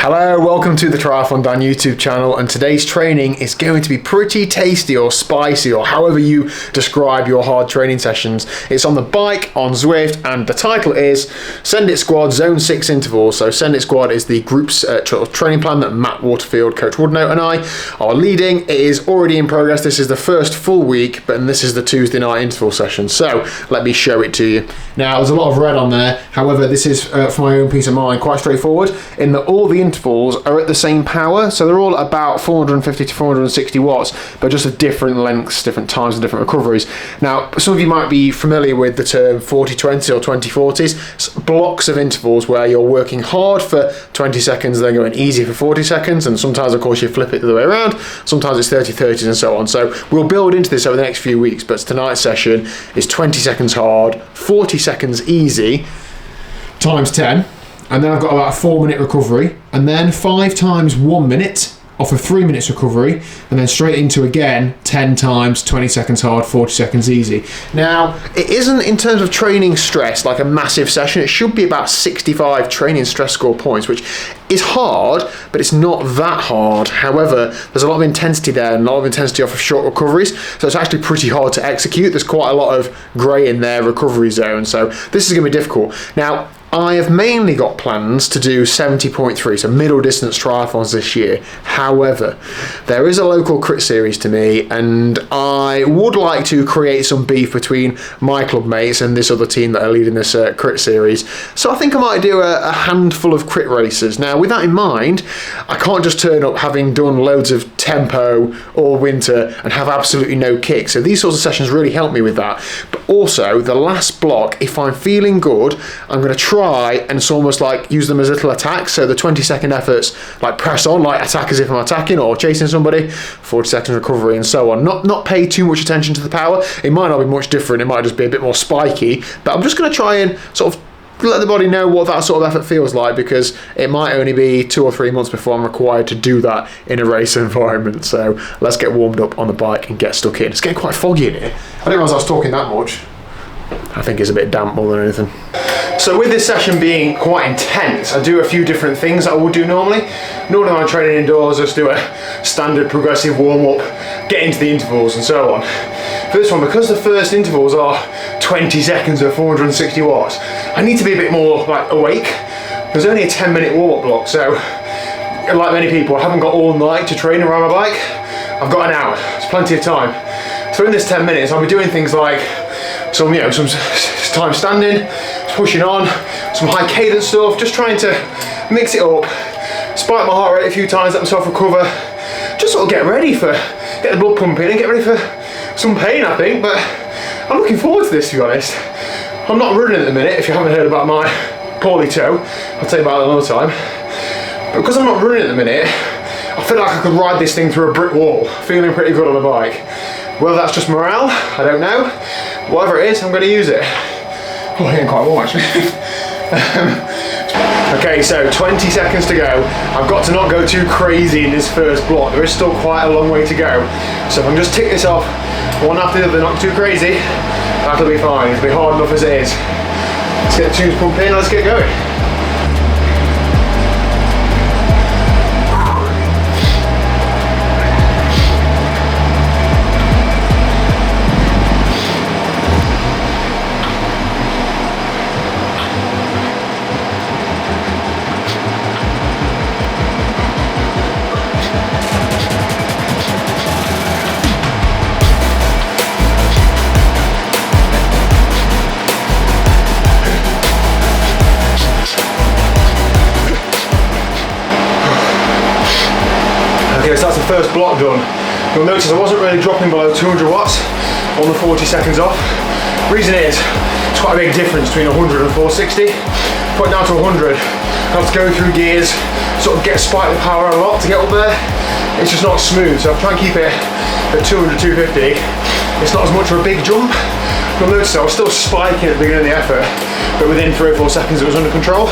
Hello, welcome to the TriathlonDan YouTube channel, and today's training is going to be pretty tasty or spicy or however you describe your hard training sessions. It's on the bike, on Zwift, and the title is Send It Squad Zone 6 Intervals. So Send It Squad is the group's training plan that Matt Waterfield, Coach Woodnote and I are leading. It is already in progress. This is the first full week, but this is the Tuesday night interval session. So let me show it to you. Now there's a lot of red on there, however this is for my own peace of mind, quite straightforward in that all the intervals are at the same power, so they're all about 450 to 460 watts, but just at different lengths, different times and different recoveries. Now some of you might be familiar with the term 40-20 or 20-40s, blocks of intervals where you're working hard for 20 seconds, then going easy for 40 seconds, and sometimes of course you flip it the other way around, sometimes it's 30-30s and so on. So we'll build into this over the next few weeks, but tonight's session is 20 seconds hard, 40 seconds easy, times 10, and then I've got about a 4-minute recovery, and then 5 times 1 minute off of 3 minutes recovery, and then straight into again 10 times 20 seconds hard, 40 seconds easy. Now it isn't, in terms of training stress, like a massive session. It should be about 65 training stress score points, which is hard, but it's not that hard. However, there's a lot of intensity there, and a lot of intensity off of short recoveries, so it's actually pretty hard to execute. There's quite a lot of grey in their recovery zone, so this is going to be difficult. Now I have mainly got plans to do 70.3, so middle distance triathlons this year. However, there is a local crit series to me, and I would like to create some beef between my club mates and this other team that are leading this crit series. So I think I might do a handful of crit races. Now with that in mind, I can't just turn up having done loads of tempo all winter and have absolutely no kick. So these sorts of sessions really help me with that. But also the last block, if I'm feeling good, I'm going to try and it's almost like use them as little attacks. So the 20-second efforts, like press on, like attack as if I'm attacking or chasing somebody, 40 seconds recovery and so on. Not pay too much attention to the power. It might not be much different, it might just be a bit more spiky, but I'm just going to try and sort of let the body know what that sort of effort feels like, because it might only be 2 or 3 months before I'm required to do that in a race environment. So let's get warmed up on the bike and get stuck in. It's getting quite foggy in here. I didn't realise I was talking that much. I think it's a bit damp more than anything. So with this session being quite intense, I do a few different things that I would do normally. Normally when I'm training indoors, I just do a standard progressive warm-up, get into the intervals and so on. For this one, because the first intervals are 20 seconds at 460 watts, I need to be a bit more like awake. There's only a 10-minute warm-up block, so like many people, I haven't got all night to train around my bike. I've got an hour, it's plenty of time. So in this 10 minutes, I'll be doing things like some time standing, pushing on, some high cadence stuff, just trying to mix it up, spike my heart rate a few times, let myself recover, just sort of get the blood pumping and get ready for some pain, I think. But I'm looking forward to this, to be honest. I'm not running at the minute. If you haven't heard about my poorly toe, I'll tell you about it another time. But because I'm not running at the minute, I feel like I could ride this thing through a brick wall, feeling pretty good on the bike. Whether that's just morale, I don't know. Whatever it is, I'm going to use it. Oh, I'm getting quite warm actually. Okay, so 20 seconds to go. I've got to not go too crazy in this first block. There is still quite a long way to go. So if I can just tick this off one after the other, not too crazy, that'll be fine. It'll be hard enough as it is. Let's get the tunes pumping, let's get going. So that's the first block done. You'll notice I wasn't really dropping below 200 watts on the 40 seconds off. Reason is, it's quite a big difference between 100 and 460. Putting down to 100, I have to go through gears, sort of spike the power a lot to get up there. It's just not smooth, so I'll try and keep it at 200, 250. It's not as much of a big jump. You'll notice I was still spiking at the beginning of the effort, but within 3 or 4 seconds it was under control.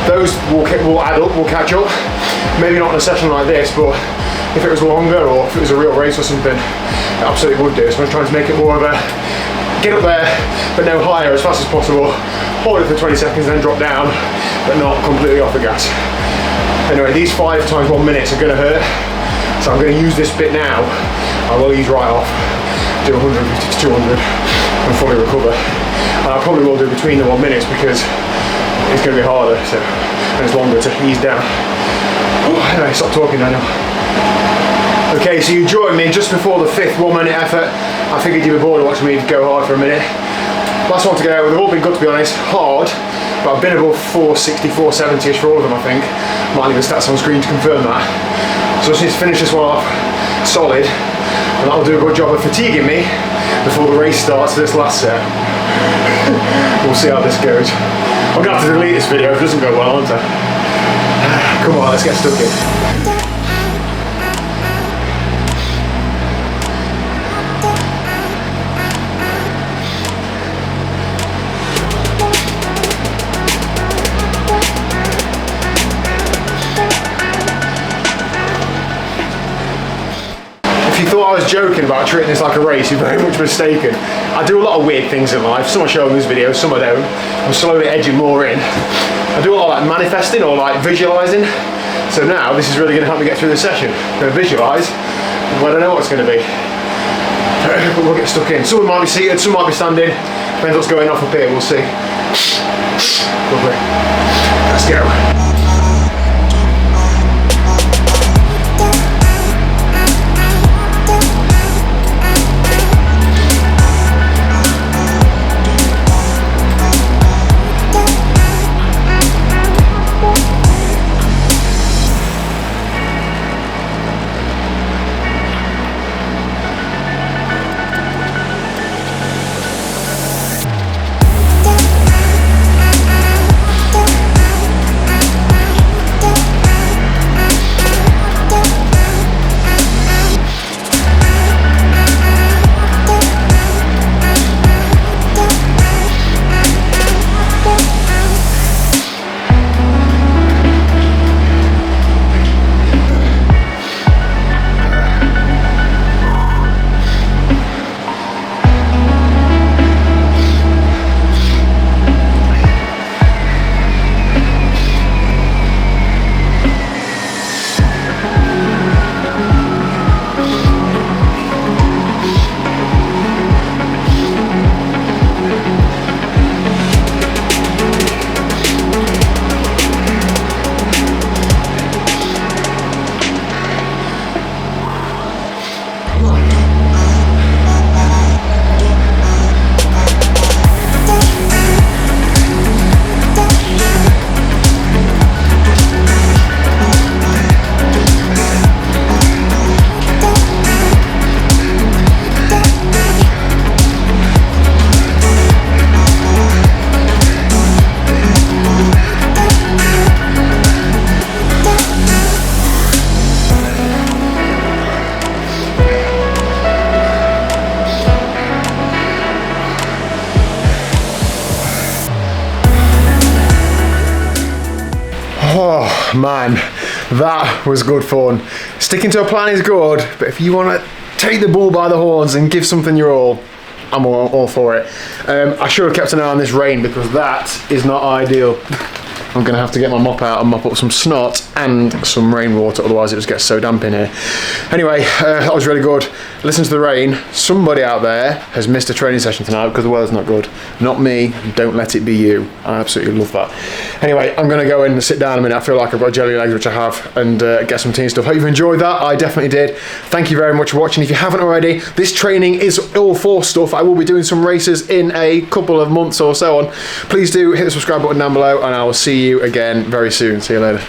Those will add up, will catch up. Maybe not in a session like this, but if it was longer or if it was a real race or something, it absolutely would do. So I'm trying to make it more of a get up there, but no higher as fast as possible, hold it for 20 seconds, then drop down, but not completely off the gas. Anyway, these 5 times 1 minute are gonna hurt. So I'm gonna use this bit now. I will ease right off, do 150 to 200 and fully recover. And I probably will do between the 1 minutes because it's gonna be harder, so, and it's longer to ease down. Anyway, stop talking now. Okay, so you joined me just before the 5th 1 minute effort. I figured you'd be bored of watching me go hard for a minute. Last one to go, they've all been good to be honest, hard, but I've been above 460, 470ish for all of them I think. Might leave the stats on screen to confirm that. So I just need to finish this one off solid, and that'll do a good job of fatiguing me before the race starts for this last set. We'll see how this goes. I'm gonna have to delete this video if it doesn't go well, aren't I? Come on, let's get stuck in. If you thought I was joking about treating this like a race, you're very much mistaken. I do a lot of weird things in life. Some I show in this video, some I don't. I'm slowly edging more in. I do a lot of like manifesting or like visualizing. So now this is really going to help me get through the session. I'm going to visualize. Well, I don't know what it's going to be. But we'll get stuck in. Some might be seated, some might be standing. Depends what's going off up here, we'll see. Lovely. Let's go. Oh man, that was good fun. Sticking to a plan is good, but if you want to take the bull by the horns and give something your all, I'm all for it. I should have kept an eye on this rain because that is not ideal. I'm going to have to get my mop out and mop up some snot and some rainwater, otherwise it just gets so damp in here. Anyway, that was really good. Listen to the rain. Somebody out there has missed a training session tonight because the weather's not good. Not me. Don't let it be you. I absolutely love that. Anyway, I'm going to go in and sit down a minute. I feel like I've got jelly legs, which I have, and get some tea and stuff. Hope you've enjoyed that. I definitely did. Thank you very much for watching. If you haven't already, this training is all for stuff. I will be doing some races in a couple of months or so on. Please do hit the subscribe button down below, and I will see you again very soon. See you later.